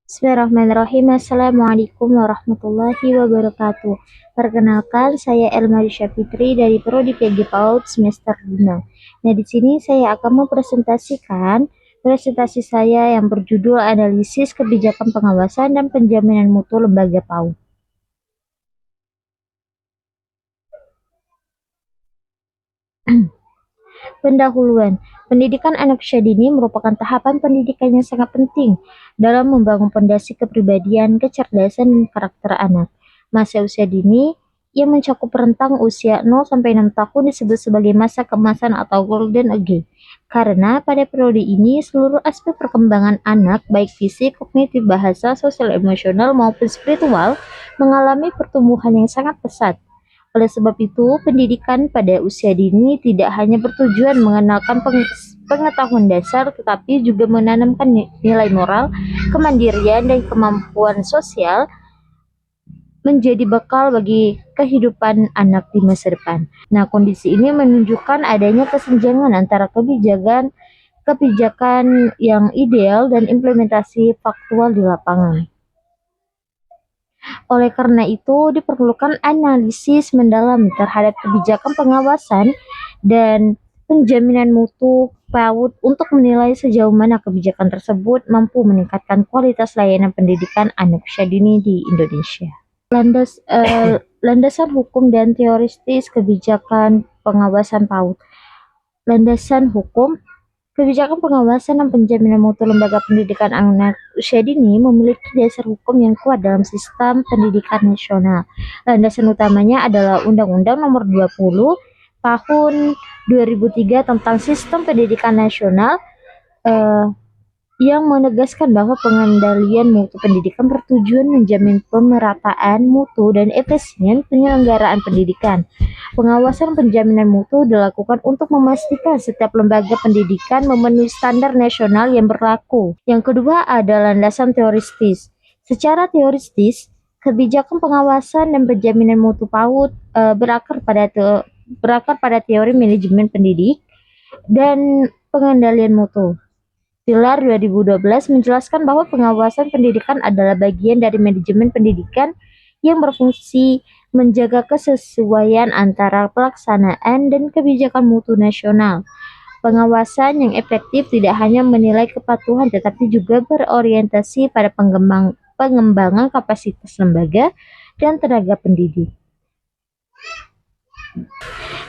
Bismillahirrahmanirrahim. Assalamualaikum warahmatullahi wabarakatuh. Perkenalkan, saya Elmarisya Fitri dari Prodi PG PAUD semester 5. Nah, di sini saya akan mempresentasikan presentasi saya yang berjudul Analisis Kebijakan Pengawasan dan Penjaminan Mutu Lembaga PAUD. Pendahuluan, pendidikan anak usia dini merupakan tahapan pendidikan yang sangat penting dalam membangun fondasi kepribadian, kecerdasan, dan karakter anak. Masa usia dini yang mencakup rentang usia 0-6 tahun disebut sebagai masa keemasan atau golden age. Karena pada periode ini seluruh aspek perkembangan anak, baik fisik, kognitif, bahasa, sosial, emosional, maupun spiritual, mengalami pertumbuhan yang sangat pesat. Oleh sebab itu, pendidikan pada usia dini tidak hanya bertujuan mengenalkan pengetahuan dasar, tetapi juga menanamkan nilai moral, kemandirian, dan kemampuan sosial menjadi bekal bagi kehidupan anak di masa depan. Nah, kondisi ini menunjukkan adanya kesenjangan antara kebijakan yang ideal dan implementasi faktual di lapangan. Oleh karena itu, diperlukan analisis mendalam terhadap kebijakan pengawasan dan penjaminan mutu PAUD untuk menilai sejauh mana kebijakan tersebut mampu meningkatkan kualitas layanan pendidikan anak usia dini di Indonesia. Landasan hukum dan teoristis kebijakan pengawasan PAUD. Landasan hukum. Kebijakan pengawasan dan penjaminan mutu lembaga pendidikan anak usia dini memiliki dasar hukum yang kuat dalam sistem pendidikan nasional. Landasan utamanya adalah Undang-Undang Nomor 20 Tahun 2003 tentang Sistem Pendidikan Nasional yang menegaskan bahwa pengendalian mutu pendidikan bertujuan menjamin pemerataan mutu dan efisien penyelenggaraan pendidikan. Pengawasan penjaminan mutu dilakukan untuk memastikan setiap lembaga pendidikan memenuhi standar nasional yang berlaku. Yang kedua adalah landasan teoristis. Secara teoristis, kebijakan pengawasan dan penjaminan mutu PAUD berakar pada teori manajemen pendidik dan pengendalian mutu. Pilar 2012 menjelaskan bahwa pengawasan pendidikan adalah bagian dari manajemen pendidikan yang berfungsi menjaga kesesuaian antara pelaksanaan dan kebijakan mutu nasional. Pengawasan yang efektif tidak hanya menilai kepatuhan tetapi juga berorientasi pada pengembangan kapasitas lembaga dan tenaga pendidik.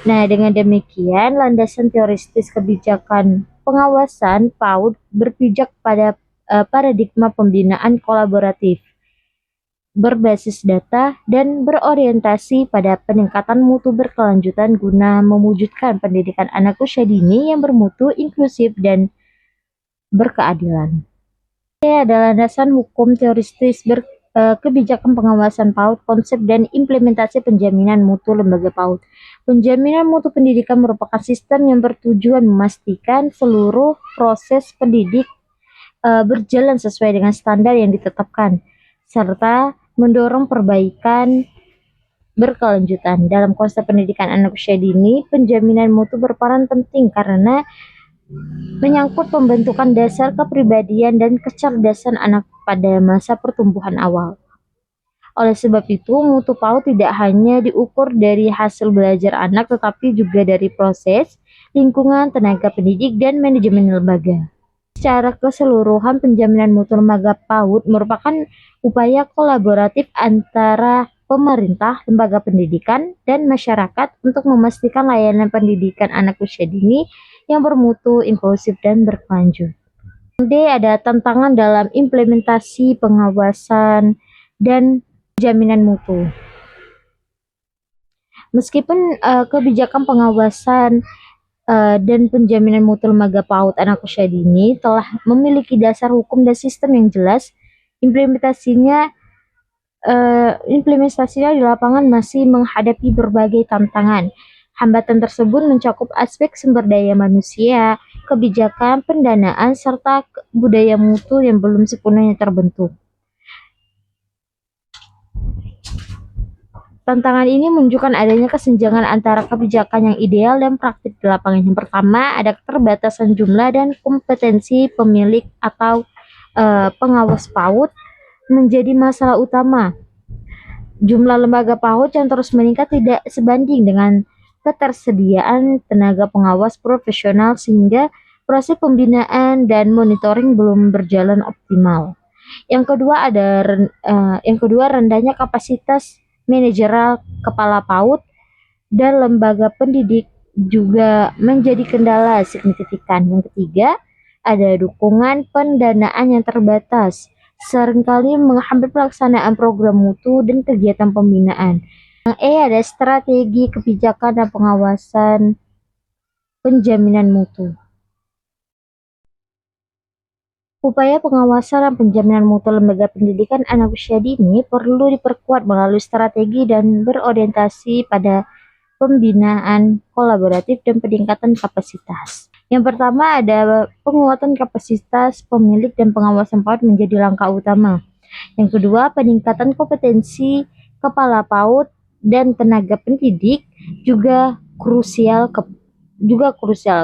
Nah, dengan demikian, landasan teoristis kebijakan pengawasan PAUD berpijak pada paradigma pembinaan kolaboratif, berbasis data, dan berorientasi pada peningkatan mutu berkelanjutan guna mewujudkan pendidikan anak usia dini yang bermutu, inklusif, dan berkeadilan. Ini adalah landasan hukum teoristis kebijakan pengawasan PAUD, konsep dan implementasi penjaminan mutu lembaga PAUD. Penjaminan mutu pendidikan merupakan sistem yang bertujuan memastikan seluruh proses pendidik berjalan sesuai dengan standar yang ditetapkan, serta mendorong perbaikan berkelanjutan. Dalam konsep pendidikan anak usia dini, penjaminan mutu berperan penting karena menyangkut pembentukan dasar kepribadian dan kecerdasan anak pada masa pertumbuhan awal. Oleh sebab itu, mutu PAUD tidak hanya diukur dari hasil belajar anak, tetapi juga dari proses, lingkungan, tenaga pendidik, dan manajemen lembaga. Secara keseluruhan, penjaminan mutu lembaga PAUD merupakan upaya kolaboratif antara pemerintah, lembaga pendidikan, dan masyarakat untuk memastikan layanan pendidikan anak usia dini yang bermutu, inklusif, dan berkelanjutan. D. Ada tantangan dalam implementasi pengawasan dan jaminan mutu. Meskipun kebijakan pengawasan dan penjaminan mutu lembaga PAUD anak usia dini telah memiliki dasar hukum dan sistem yang jelas, implementasinya di lapangan masih menghadapi berbagai tantangan. Hambatan tersebut mencakup aspek sumber daya manusia, kebijakan, pendanaan, serta budaya mutu yang belum sepenuhnya terbentuk. Tantangan ini menunjukkan adanya kesenjangan antara kebijakan yang ideal dan praktik di lapangan. Yang pertama, ada keterbatasan jumlah dan kompetensi pemilik atau pengawas PAUD. menjadi masalah utama. Jumlah lembaga PAUD yang terus meningkat tidak sebanding dengan ketersediaan tenaga pengawas profesional sehingga proses pembinaan dan monitoring belum berjalan optimal. Yang kedua rendahnya kapasitas manajerial kepala PAUD dan lembaga pendidik juga menjadi kendala signifikan. Yang ketiga, ada dukungan pendanaan yang terbatas, seringkali menghambat pelaksanaan program mutu dan kegiatan pembinaan. Yang ada strategi kebijakan dan pengawasan penjaminan mutu. Upaya pengawasan dan penjaminan mutu lembaga pendidikan anak usia dini perlu diperkuat melalui strategi dan berorientasi pada pembinaan kolaboratif dan peningkatan kapasitas. Yang pertama ada penguatan kapasitas pemilik dan pengawasan PAUD menjadi langkah utama. Yang kedua, peningkatan kompetensi kepala PAUD dan tenaga pendidik juga krusial.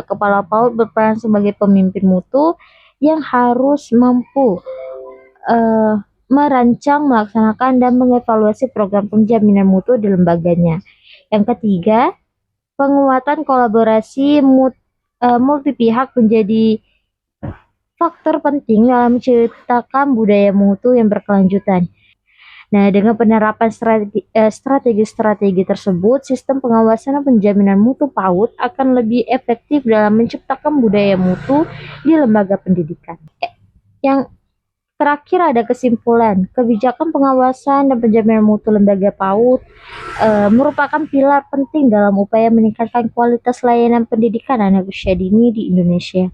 Kepala PAUD berperan sebagai pemimpin mutu yang harus mampu merancang, melaksanakan, dan mengevaluasi program penjaminan mutu di lembaganya. Yang ketiga, penguatan kolaborasi multi pihak menjadi faktor penting dalam menciptakan budaya mutu yang berkelanjutan. Nah, dengan penerapan strategi-strategi tersebut, sistem pengawasan dan penjaminan mutu PAUD akan lebih efektif dalam menciptakan budaya mutu di lembaga pendidikan. Yang terakhir ada kesimpulan, kebijakan pengawasan dan penjaminan mutu lembaga PAUD merupakan pilar penting dalam upaya meningkatkan kualitas layanan pendidikan anak usia dini di Indonesia.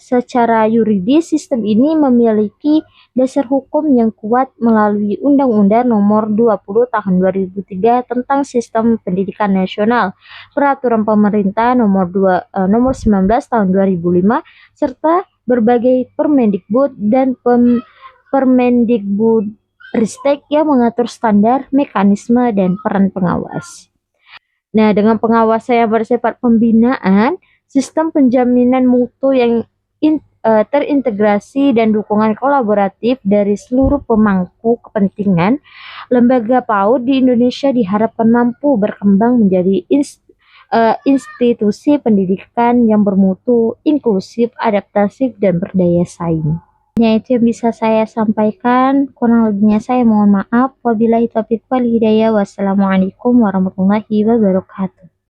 Secara yuridis, sistem ini memiliki dasar hukum yang kuat melalui Undang-Undang Nomor 20 Tahun 2003 tentang Sistem Pendidikan Nasional, Peraturan Pemerintah Nomor 19 Tahun 2005, serta berbagai Permendikbud dan Permendikbud Ristek yang mengatur standar, mekanisme, dan peran pengawas. Nah, dengan pengawasan yang bersifat pembinaan, sistem penjaminan mutu yang terintegrasi dan dukungan kolaboratif dari seluruh pemangku kepentingan, lembaga PAUD di Indonesia diharapkan mampu berkembang menjadi institusi pendidikan yang bermutu, inklusif, adaptatif, dan berdaya saing. Itu yang bisa saya sampaikan. Kurang lebihnya saya mohon maaf. Wabillahi taufiq wal hidayah. Wassalamualaikum warahmatullahi wabarakatuh.